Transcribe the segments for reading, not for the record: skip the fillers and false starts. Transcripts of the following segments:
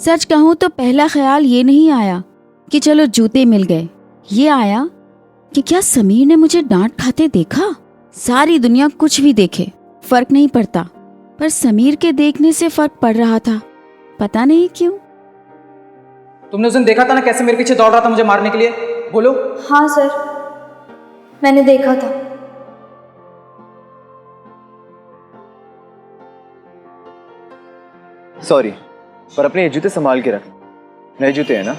सच कहूँ तो पहला ख्याल ये नहीं आया कि चलो जूते मिल गए। ये आया कि क्या समीर ने मुझे डांट खाते देखा। सारी दुनिया कुछ भी देखे, फर्क नहीं पड़ता, पर समीर के देखने से फर्क पड़ रहा था, पता नहीं क्यों। तुमने उस दिन देखा था ना कैसे मेरे पीछे दौड़ रहा था मुझे मारने के लिए? बोलो। हाँ सर, मैंने देखा था। सॉरी, पर अपने ये जूते संभाल के रख, नए जूते हैं ना।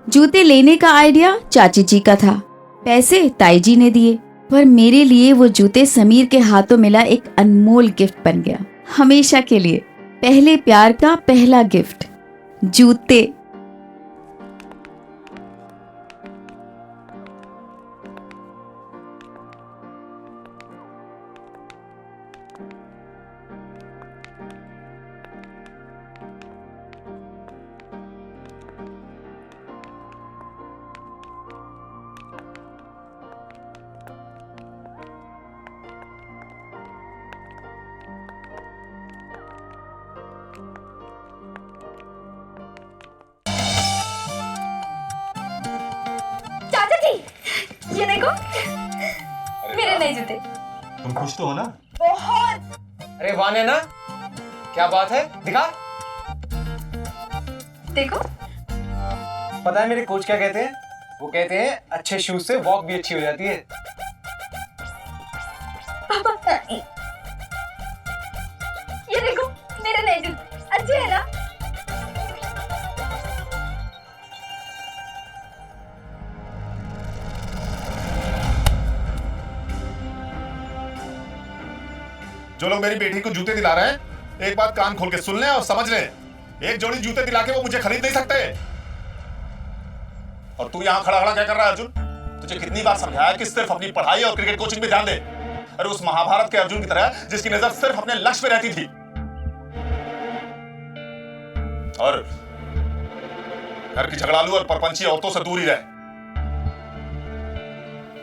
जूते लेने का आइडिया चाची जी का था, पैसे ताई जी ने दिए, पर मेरे लिए वो जूते समीर के हाथों मिला एक अनमोल गिफ्ट बन गया, हमेशा के लिए। पहले प्यार का पहला गिफ्ट, जूते। चाचा जी, ये देखो मेरे नए जूते। तुम खुश तो हो ना? बहुत। अरे वाह है ना, क्या बात है, दिखा। देखो, पता है मेरे कोच क्या कहते हैं? वो कहते हैं अच्छे शूज से वॉक भी अच्छी हो जाती है। पापा ये देखो मेरे नए जूते, अच्छे है ना? जो लोग मेरी बेटी को जूते दिला रहे हैं, एक बात कान खोल के सुन लें और समझ लें, एक जोड़ी जूते दिला के वो मुझे खरीद नहीं सकते। और तू यहाँ खड़ा खड़ा क्या कर रहा है अर्जुन? तुझे कितनी बार समझाया कि सिर्फ अपनी पढ़ाई और क्रिकेट कोचिंग पे ध्यान दे। अरे उस महाभारत के अर्जुन की तरह जिसकी नजर सिर्फ अपने लक्ष्य पे रहती थी। और घर की झगड़ालू और परपंची औरतों से दूर ही रहे।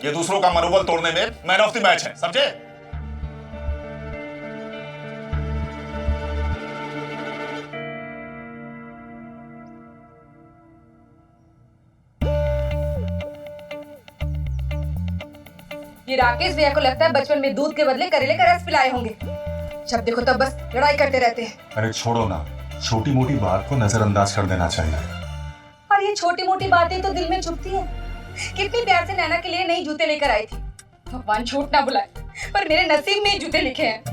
ये दूसरों का मनोबल तोड़ने में मैन ऑफ द मैच है, समझे? ये राकेश भैया को लगता है बचपन में दूध के बदले करेले का रस पिलाए होंगे। जब देखो तब बस लड़ाई करते रहते हैं। अरे छोड़ो ना, छोटी मोटी बात को नजरअंदाज कर देना चाहिए। और ये छोटी मोटी बातें तो दिल में चुभती हैं। कितनी प्यार से नैना के लिए नई जूते लेकर आई थी। भगवान छूट ना बुलाए, पर मेरे नसीब में जूते लिखे हैं।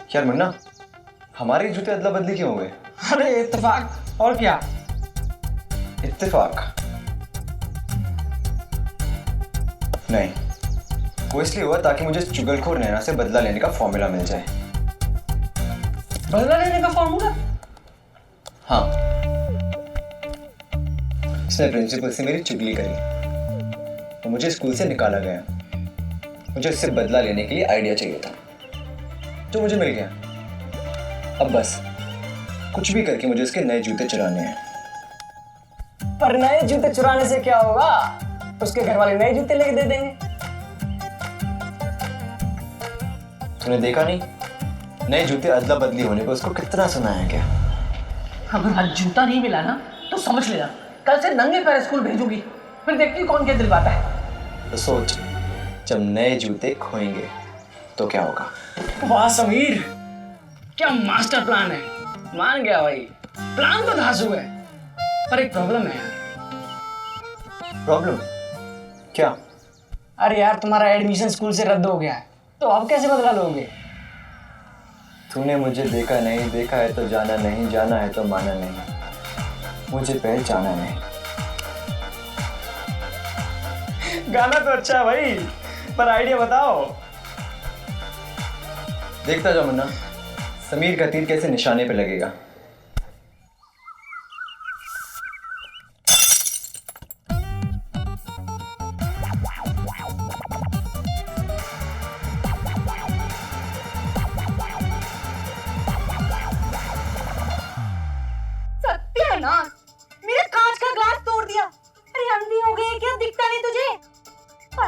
यार मुन्ना, हमारे जूते अदला बदली क्यों हो गए? अरे इत्तेफाक, और क्या? इत्तेफाक नहीं, वो इसलिए हुआ ताकि मुझे चुगलखोर नैना से बदला लेने का फॉर्मूला मिल जाए। बदला लेने का फॉर्मूला? हाँ, इसने प्रिंसिपल से मेरी चुगली करी और मुझे स्कूल से निकाला गया। मुझे इससे बदला लेने के लिए आइडिया चाहिए था, जो मुझे मिल गया। अब बस कुछ भी करके मुझे इसके नए जूते चुराने हैं। पर नए जूते चुराने से क्या होगा? उसके घर वाले नए जूते लेके दे देंगे। तूने देखा नहीं, नए जूते अदला बदली होने पर उसको कितना सुनाया गया। अगर आज जूता नहीं मिला ना तो समझ लेना कल से नंगे पैर स्कूल भेजूंगी, फिर देखती कौन क्या दिल पाता है। तो सोच, जब नए जूते खोएंगे तो क्या होगा। वाह समीर, क्या मास्टर प्लान है। मान गया भाई, प्लान तो धांसू है, पर एक प्रॉब्लम है यार। प्रॉब्लम क्या? अरे यार, तुम्हारा एडमिशन स्कूल से रद्द हो गया है, तो अब कैसे बदला लोगे? तूने मुझे देखा नहीं, देखा है तो जाना नहीं, जाना है तो माना नहीं, मुझे पहचाना नहीं। गाना तो अच्छा है भाई, पर आइडिया बताओ। देखता जाओ मुन्ना, समीर का तीर कैसे निशाने पे लगेगा।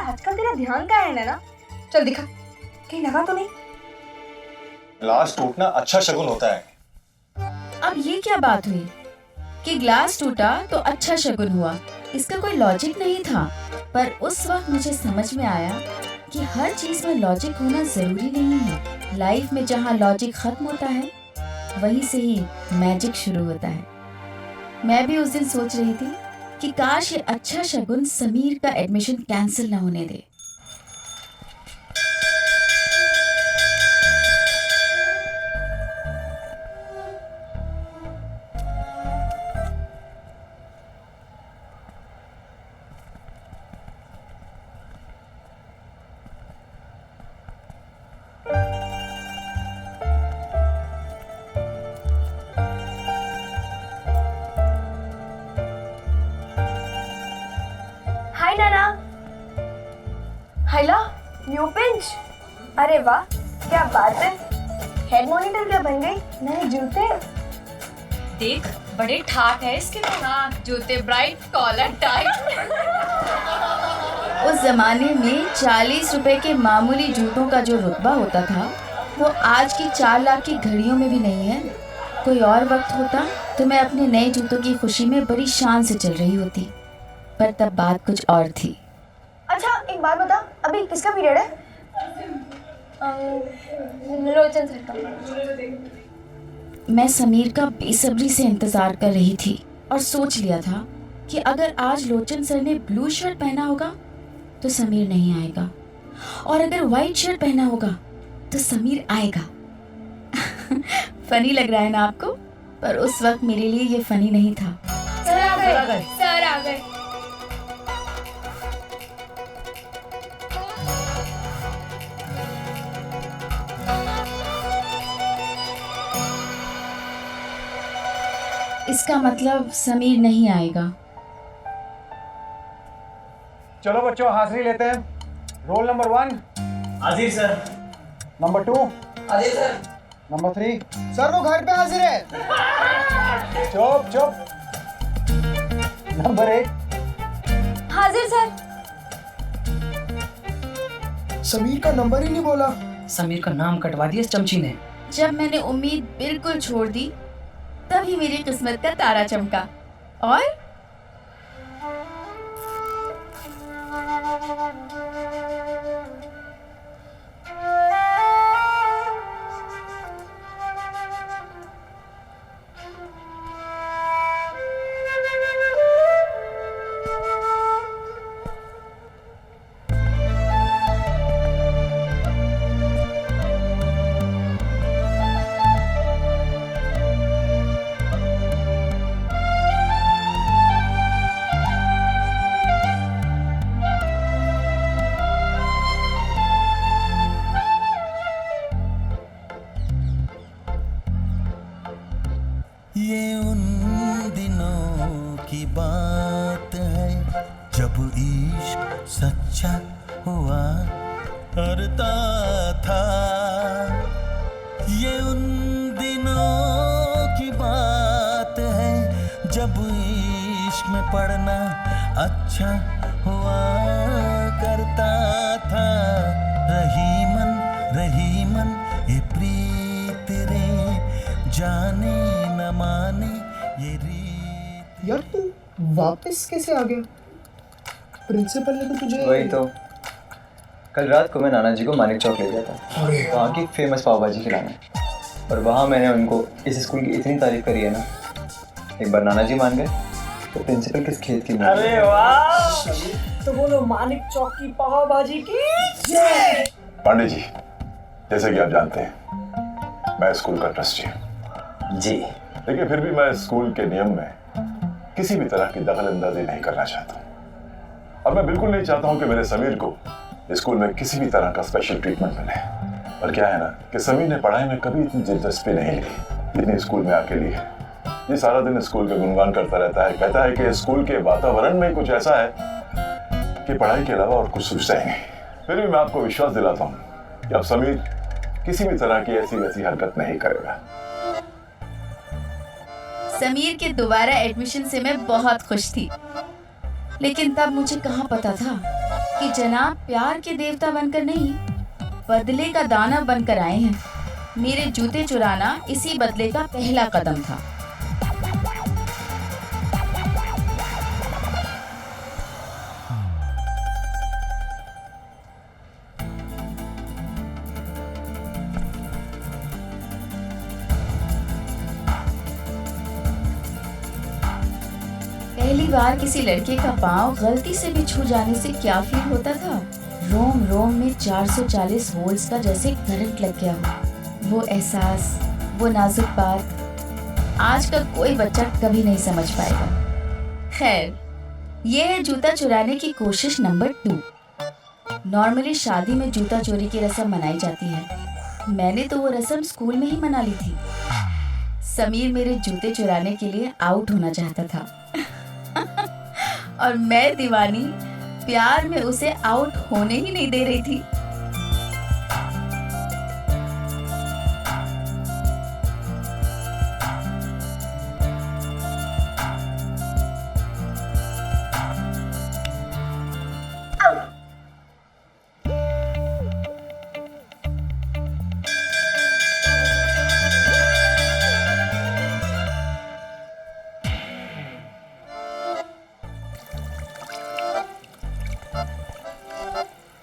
आजकल तेरा ध्यान कहाँ है नैना? चल दिखा, कहीं लगा तो नहीं? ग्लास टूटना अच्छा शगुन होता है। अब ये क्या बात हुई कि ग्लास टूटा तो अच्छा शगुन हुआ? इसका कोई लॉजिक नहीं था। पर उस वक्त मुझे समझ में आया कि हर चीज में लॉजिक होना जरूरी नहीं है। लाइफ में जहाँ लॉजिक खत्म होता है वहीं से ही मैजिक शुरू होता है। मैं भी उस दिन सोच रही थी कि काश ये अच्छा शगुन समीर का एडमिशन कैंसिल ना होने दे। हाय नाना। हाइला, न्यू पिंच। अरे वाह, क्या बात है। हेड मॉनिटर क्या बन गई? नए जूते देख, बड़े ठाक है इसके तो। हाँ, जूते ब्राइट, कॉलर टाइट। उस जमाने में 40 रुपए के मामूली जूतों का जो रुतबा होता था वो आज की 4 लाख की घड़ियों में भी नहीं है। कोई और वक्त होता तो मैं अपने नए जूतों की खुशी में बड़ी शान से चल रही होती, पर तब बात कुछ और थी। अच्छा एक बात बता, अभी किसका पीरियड है? लोचन सर का। मैं समीर का बेसब्री से इंतजार कर रही थी और सोच लिया था कि अगर आज लोचन सर ने ब्लू शर्ट पहना होगा तो समीर नहीं आएगा, और अगर व्हाइट शर्ट पहना होगा तो समीर आएगा। फनी लग रहा है ना आपको? पर उस वक्त मेरे लिए ये फनी नहीं था। सर आ गए, सर आ गए। इसका मतलब समीर नहीं आएगा। चलो बच्चों, हाजिरी लेते हैं। रोल नंबर 1 हाजिर सर। नंबर 2 हाजिर सर। नंबर 3 सर वो घर पे हाजिर है। चुप चुप। नंबर 8 हाजिर सर। समीर का नंबर ही नहीं बोला। समीर का नाम कटवा दिया इस चमची ने। जब मैंने उम्मीद बिल्कुल छोड़ दी तभी मेरी किस्मत का तारा चमका और ये उन दिनों की बात है जब इश्क सच्चा हुआ करता था। ये उन दिनों की बात है जब इश्क में पढ़ना अच्छा हुआ करता था। रही मन ये प्रीत रे, जाने न माने ये रीत। यार तू वापस कैसे आ गया? प्रिंसिपल ने तो तुझे वही तो, कल रात को मैं नाना जी को मानिक चौक ले गया था वहाँ की फेमस पाव भाजी खिलाने, और वहाँ मैंने उनको इस स्कूल की इतनी तारीफ करी है ना, एक बार नाना जी मान गए तो प्रिंसिपल किस खेत की। अरे वाह, तो बोलो मानिक चौक की पाव भाजी की जय। पांडे जी, जैसे कि आप जानते हैं मैं स्कूल का ट्रस्टी हूँ जी, लेकिन फिर भी मैं स्कूल के नियम में किसी भी तरह की दखल अंदाजी नहीं करना चाहता हूँ, और मैं बिल्कुल नहीं चाहता हूँ कि मेरे समीर को स्कूल में किसी भी तरह का स्पेशल ट्रीटमेंट मिले। और क्या है ना कि समीर ने पढ़ाई में कभी इतनी दिलचस्पी नहीं ली जितनी स्कूल में आके ली है। ये सारा दिन स्कूल का गुणगान करता रहता है, कहता है कि स्कूल के वातावरण में कुछ ऐसा है कि पढ़ाई के अलावा और कुछ सोचता ही नहीं। फिर भी मैं आपको विश्वास दिलाता हूँ कि अब समीर किसी भी तरह की ऐसी वैसी हरकत नहीं करेगा। समीर के दोबारा एडमिशन से मैं बहुत खुश थी, लेकिन तब मुझे कहाँ पता था कि जनाब प्यार के देवता बनकर नहीं, बदले का दानव बनकर आए हैं। मेरे जूते चुराना इसी बदले का पहला कदम था। पहली बार किसी लड़के का पाँव गलती से भी छू जाने से क्या फील होता था। रोम रोम में 440 वोल्ट्स का जैसे करंट लग गया हो। वो एहसास, वो नाजुक बात आज का कोई बच्चा कभी नहीं समझ पाएगा। खैर, ये है जूता चुराने की कोशिश नंबर 2। नॉर्मली शादी में जूता चोरी की रस्म मनाई जाती है। मैंने तो वो रस्म स्कूल में ही मना ली थी। समीर मेरे जूते चुराने के लिए आउट होना चाहता था और मैं दीवानी प्यार में उसे आउट होने ही नहीं दे रही थी।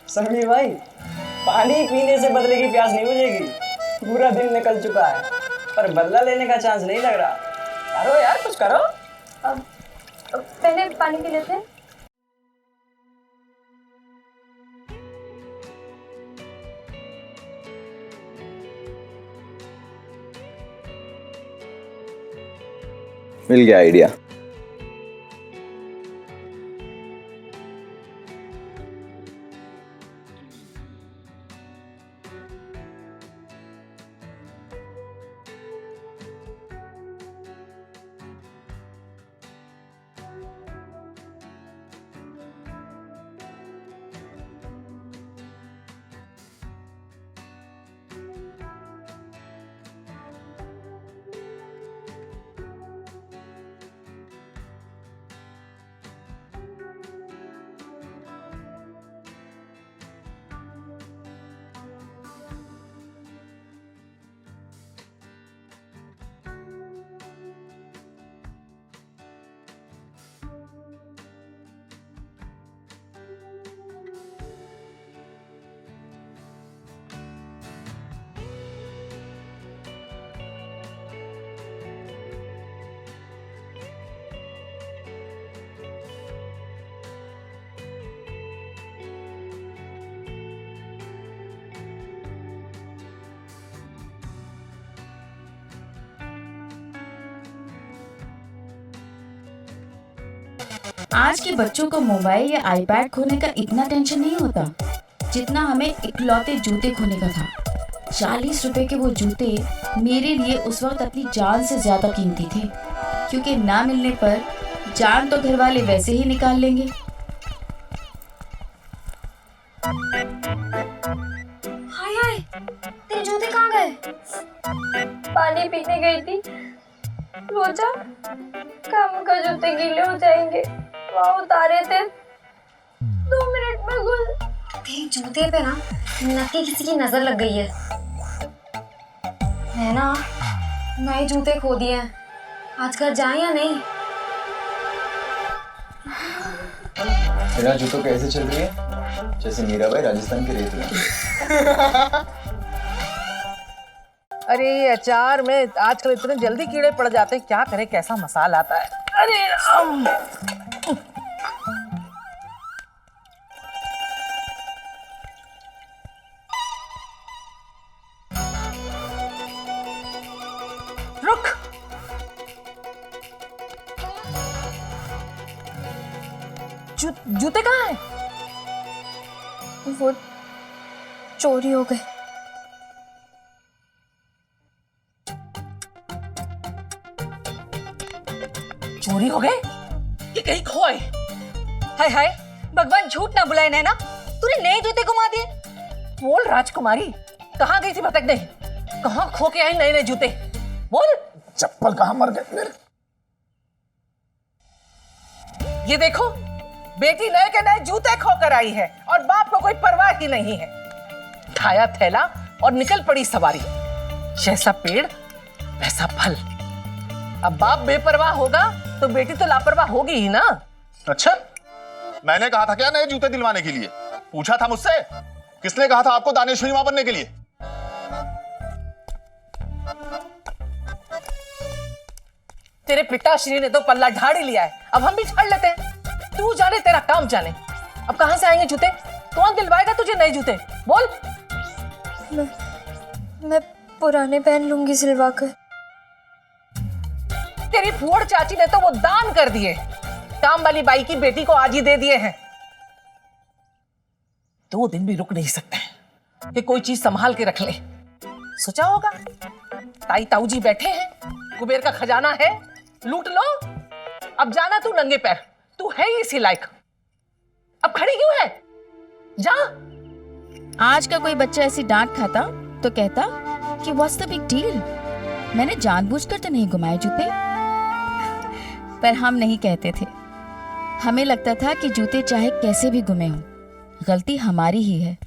समीर भाई, पानी पीने से बदले की प्यास नहीं बुझेगी। पूरा दिन निकल चुका है पर बदला लेने का चांस नहीं लग रहा। करो यार, कुछ करो। अब पहले पानी पी लेते हैं। मिल गया आइडिया। आज के बच्चों को मोबाइल या आईपैड खोने का इतना टेंशन नहीं होता जितना हमें इकलौते जूते खोने का था। 40 रुपए के वो जूते मेरे लिए उस वक्त अपनी जान से ज्यादा कीमती थे, क्योंकि ना मिलने पर जान तो घर वाले वैसे ही निकाल लेंगे। हाय हाय, तेरे जूते कहाँ गए? पानी पीने गई थी। रोजा, काम का जूते गीले हो जाएंगे। वहाँ उतारे थे, 2 मिनट में गुल। तेरे जूते पे ना नक्की किसी की नजर लग गई है। मैं ना नए जूते खो दिए हैं। आज घर जाए या नहीं? बिना जूतों के ऐसे चल रही है जैसे मीराबाई राजस्थान के रेत में। अरे ये अचार में आजकल इतने जल्दी कीड़े पड़ जाते हैं, क्या करें, कैसा मसाला आता है। अरे रुक, जूते कहाँ हैं? वो चोरी हो गए। चोरी हो गए? ये कहीं खोए। हाय हाय, भगवान झूठ ना बुलाए नैना, तूने नए जूते घुमा दिए। बोल राजकुमारी, कहाँ गई थी भटकने? कहाँ खो के आई नए नए जूते? बोल। चप्पल कहाँ मर गए मेरे? ये देखो, बेटी नए के नए जूते खोकर आई है और बाप को कोई परवाह ही नहीं है। उठाया थैला और निकल पड़ी सवारी। जैसा पेड़ वैसा फल। अब बाप बेपरवाह होगा तो बेटी तो लापरवाह होगी ही ना। अच्छा, मैंने कहा था क्या नए जूते दिलवाने के लिए? पूछा था मुझसे? किसने कहा था आपको दानेश्वरी मां बनने के लिए? तेरे पिताश्री ने तो पल्ला झाड़ ही लिया है, अब हम भी झाड़ लेते हैं। तू जाने तेरा काम जाने। अब कहां से आएंगे जूते? कौन दिलवाएगा तुझे नए जूते? बोल। मैं पुराने पहन लूंगी सिलवा कर। तेरी फुअड़ चाची ने तो वो दान कर दिए। काम वाली बाई की बेटी को आज ही दे दिए हैं। 2 दिन भी रुक नहीं सकते कि कोई चीज संभाल के रख ले। सोचा होगा ताई ताऊ जी बैठे हैं, कुबेर का खजाना है, लूट लो। अब जाना तू नंगे पैर, तू है ही इसी लायक। अब खड़ी क्यों है? जा। आज का कोई बच्चा ऐसी डांट खाता तो कहता कि व्हाट्स द बिग डील, मैंने जानबूझकर तो नहीं घुमाए जूते। पर हम नहीं कहते थे। हमें लगता था कि जूते चाहे कैसे भी गुमे हों, गलती हमारी ही है।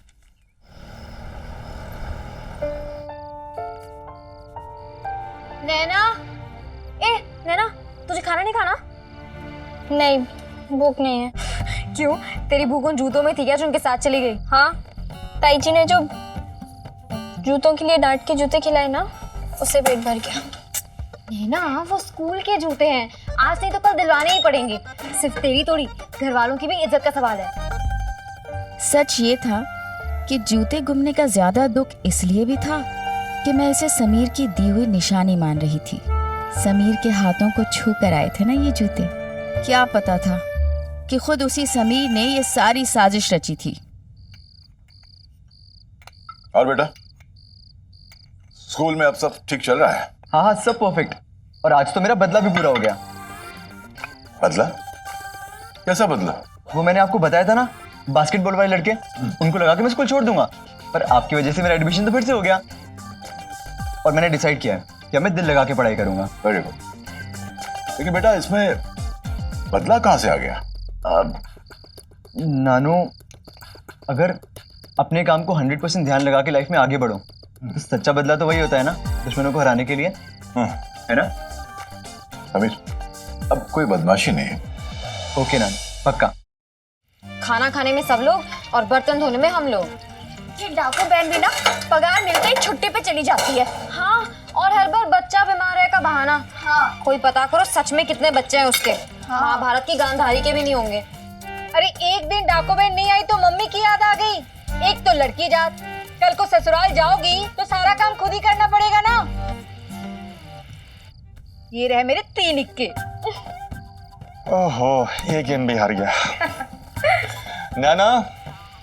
नैना, नैना, तुझे खाना नहीं खाना? नहीं, भूख नहीं है। क्यों? तेरी भूख उन जूतों में थी क्या जो उनके साथ चली गई? हाँ, ताई जी ने जो जूतों के लिए डांट के जूते खिलाए ना, उससे पेट भर गया। नैना, वो स्कूल के जूते हैं, आज नहीं तो कल दिलवाने ही पड़ेंगे। सिर्फ तेरी थोड़ी, घर वालों की भी इज्जत का सवाल है। सच ये था कि जूते गुमने का ज्यादा दुख इसलिए भी था कि मैं इसे समीर की दी हुई निशानी मान रही थी। समीर के हाथों को छू कर आए थे ना ये जूते। क्या पता था कि खुद उसी समीर ने ये सारी साजिश रची थी। और बेटा, स्कूल में अब सब ठीक चल रहा है? हाँ हाँ, सब परफेक्ट। और आज तो मेरा बदला भी पूरा हो गया। बदला? कैसा बदला? वो मैंने आपको बताया था ना, बास्केटबॉल वाले लड़के, उनको लगा कि मैं स्कूल छोड़ दूंगा, पर आपकी वजह से मेरा एडमिशन तो फिर से हो गया। और मैंने डिसाइड किया है कि मैं दिल लगा के पढ़ाई करूंगा। Very good. लेकिन बेटा, इसमें बदला कहां से आ गया? नानू, अगर अपने काम को 100% ध्यान लगा के लाइफ में आगे बढ़ो तो सच्चा बदला तो वही होता है ना, दुश्मनों को हराने के लिए, है ना? समीर, अब कोई बदमाशी नहीं है। ओके नानू, पक्का। खाना खाने में सब लोग और बर्तन धोने में हम लोग। ये डाकू बहन भी ना पगार मिलते ही छुट्टी पे चली जाती है। हाँ, और हर बार बच्चा बीमार है का बहाना। हाँ। कोई पता करो सच में कितने बच्चे हैं उसके। हाँ। महाभारत की गांधारी के भी नहीं होंगे। अरे एक दिन डाको बहन नहीं आई तो मम्मी की याद आ गई। एक तो लड़की जात, कल को ससुराल जाओगी तो सारा काम खुद ही करना पड़ेगा ना। ये रहे मेरे 3 इक्के। ओहो, ये गेम भी हार गया। नैना,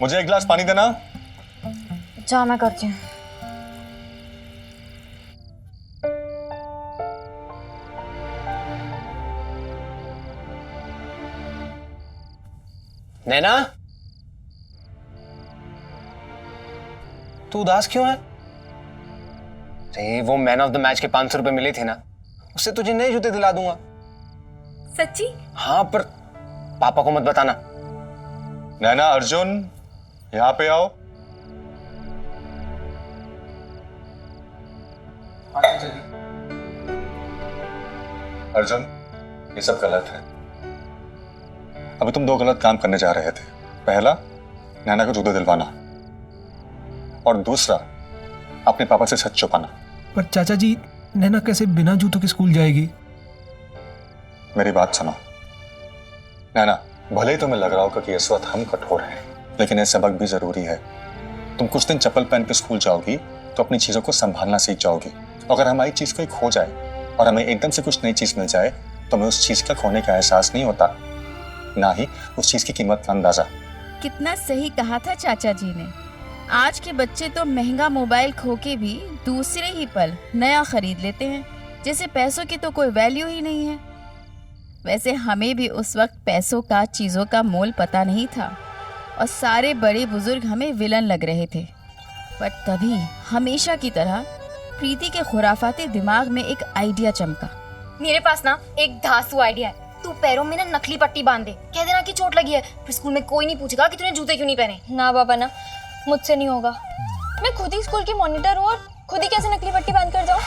मुझे 1 गिलास पानी देना। जा, मैं करती हूँ। नैना, तू उदास क्यों है? अरे वो मैन ऑफ द मैच के 500 रुपए मिले थे ना, उससे तुझे नए जूते दिला दूंगा। सच्ची? हाँ, पर पापा को मत बताना। नैना, अर्जुन, यहाँ पे आओ। अर्जुन, ये सब गलत है। अभी तुम 2 गलत काम करने जा रहे थे। पहला, नैना को जूते दिलवाना, और दूसरा, अपने पापा से सच छुपाना। पर चाचा जी, नैना कैसे बिना जूतों के स्कूल जाएगी? मेरी बात सुनो नैना, भले ही तुम्हें लग रहा होगा कि इस वक्त हम कठोर हैं, लेकिन ये सबक भी जरूरी है। तुम कुछ दिन चप्पल पहन के स्कूल जाओगी तो अपनी चीजों को संभालना सीख जाओगी। अगर हमारी चीज कोई खो जाए और हमें एकदम से कुछ नई चीज मिल जाए तो हमें उस चीज का खोने का एहसास नहीं होता, ना ही उस चीज की कीमत का अंदाजा। कितना सही कहा था चाचा जी ने। आज के बच्चे तो महंगा मोबाइल खो के भी दूसरे ही पल नया खरीद लेते हैं, जैसे पैसों की तो कोई वैल्यू ही नहीं है। वैसे हमें भी उस वक्त पैसों का, चीज़ों का मोल पता नहीं था और सारे बड़े बुजुर्ग हमें विलन लग रहे थे। पर तभी हमेशा की तरह प्रीति के खुराफाती दिमाग में एक आइडिया चमका। मेरे पास ना एक धांसू आइडिया है। तू पैरों में ना नकली पट्टी बांध दे, कह देना कि चोट लगी है, फिर स्कूल में कोई नहीं पूछेगा कि तूने जूते क्यों नहीं पहने। ना बाबा ना, मुझसे नहीं होगा। मैं खुद ही स्कूल की मॉनिटर हूँ और खुद ही कैसे नकली पट्टी बांध कर जाऊँ?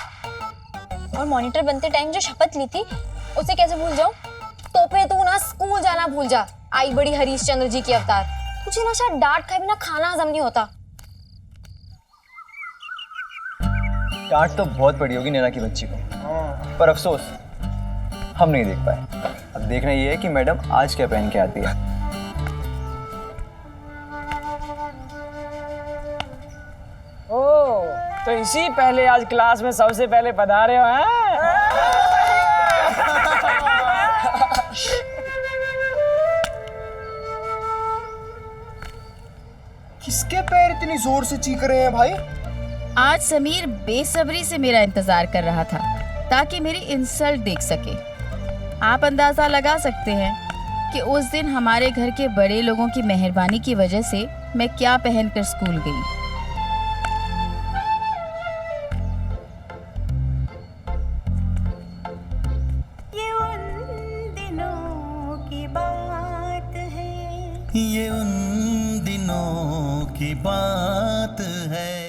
और मॉनिटर बनते टाइम जो शपथ ली थी उसे कैसे भूल जाऊँ? तो फिर तू ना स्कूल जाना भूल जा, आई बड़ी हरीशचंद्र जी की अवतार। तुझे ना शायद डांट खाए बिना खाना हजम नहीं होता। डांट तो बहुत पड़ी होगी नैना की बच्ची को, पर अफसोस हम नहीं देख पाए। अब देखना ये है कि मैडम आज क्या पहन के आती है। ओ, तो इसी पहले आज क्लास में सबसे पहले पधारे हो हैं? किसके पैर इतनी जोर से चीख रहे हैं भाई? आज समीर बेसब्री से मेरा इंतजार कर रहा था ताकि मेरी इंसल्ट देख सके। आप अंदाजा लगा सकते हैं कि उस दिन हमारे घर के बड़े लोगों की मेहरबानी की वजह से मैं क्या पहनकर स्कूल गई। ये उन दिनों की बात है, ये उन दिनों की बात है।